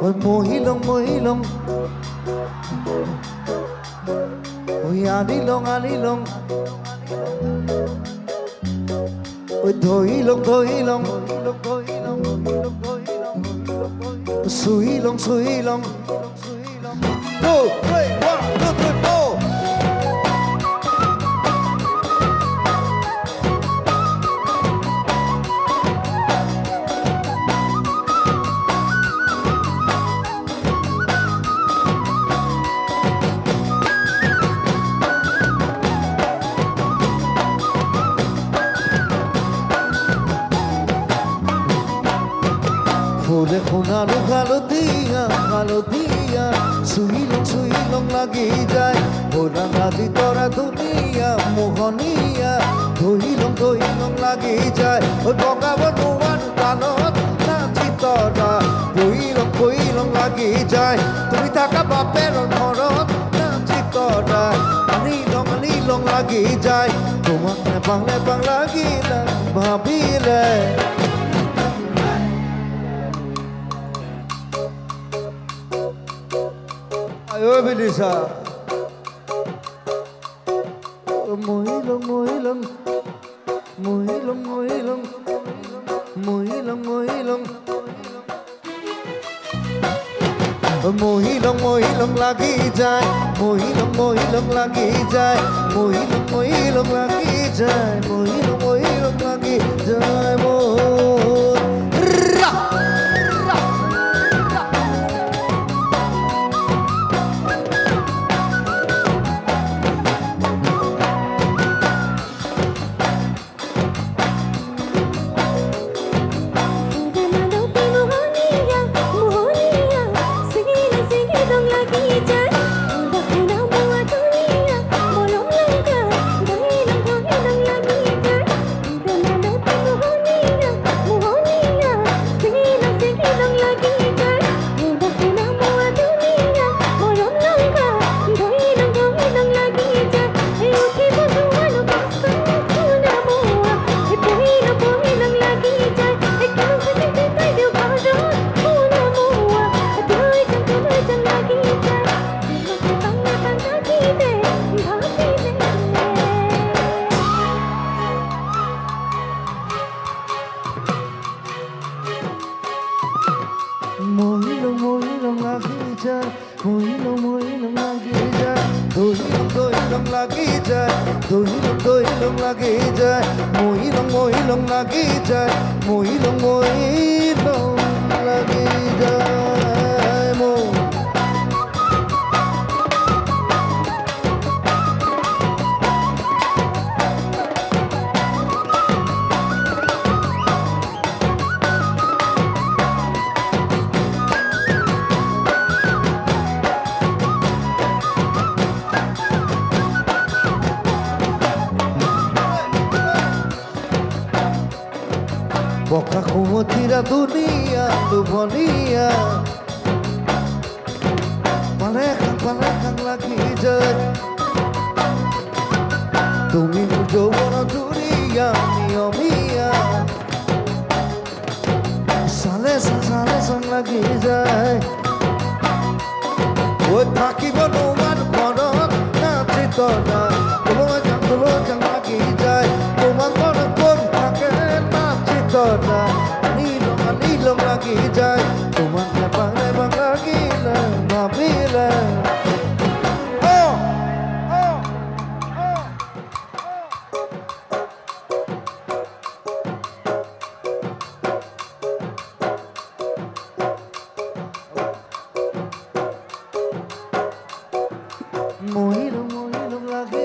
Ôi môi lông ôi ani long ôi thôi lông suy lông 2, 3, 1, 2, 3, 4 ফুলে সোনালো কালো দিয়া সুই লং লাগি যায় ওরা নাদি তরা দুনিয়া মোহনিয়া ধুই লং লাগি যায় ওই বগাব নোয়ান কানত নাচি তরা বই লং লাগি যায় তুমি থাকা বাপের ঘরত নাচি তরা আনি লং লাগি যায় তোমাক নেপাং লাগিলে ভাবিলে Ôi Melissa môi lông môi lông লাগি যায় môi lông লাগি যায় môi lông লাগি যায় môi lông লাগি যায় môi lông লাগি যায় môi lông লাগি যায় ধুই লং লাগি যায় ধুই লং লাগি যায় môi lông লাগি যায় môi lông লাগি যায় Boca como tira dunia Dunia Palekang lagi যায় তুমি যৌবন দুনিয়া মিয়া সালে লাগি যায় ওই থাকিব তোমার ঘৰত নাচি তৰা চাং লাগি যায় তোমার মন কোন থাকে নাচি তৰা আনি লং লাগি যায় তোমার নেপাং লাগিলে ভাবিলে môi lông লাগি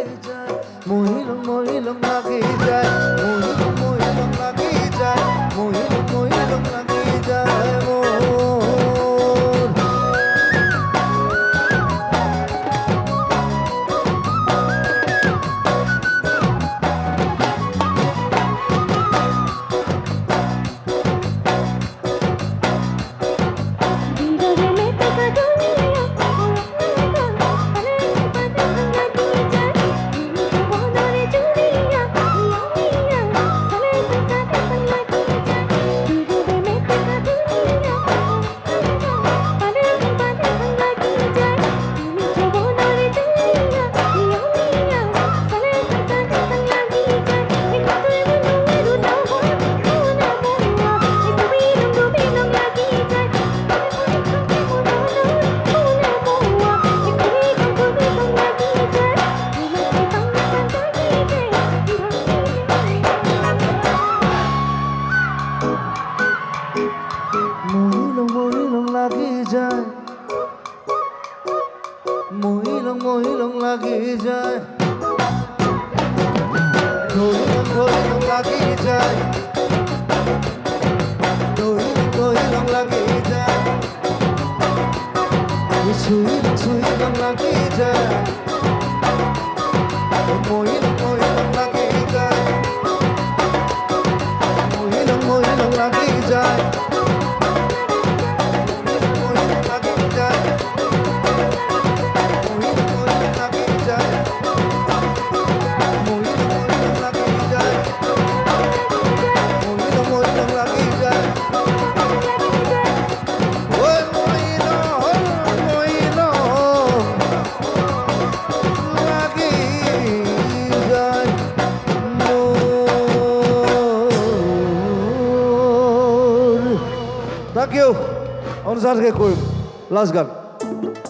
লাগি যায় মহিলং লাগি যায় ধৰিলং লাগি যায় ধৰিলং লাগি যায় চুইলং লাগি যায় মহিলং লাগি যায় মহিলং লাগি যায় Thank you. On Saturday, last gun.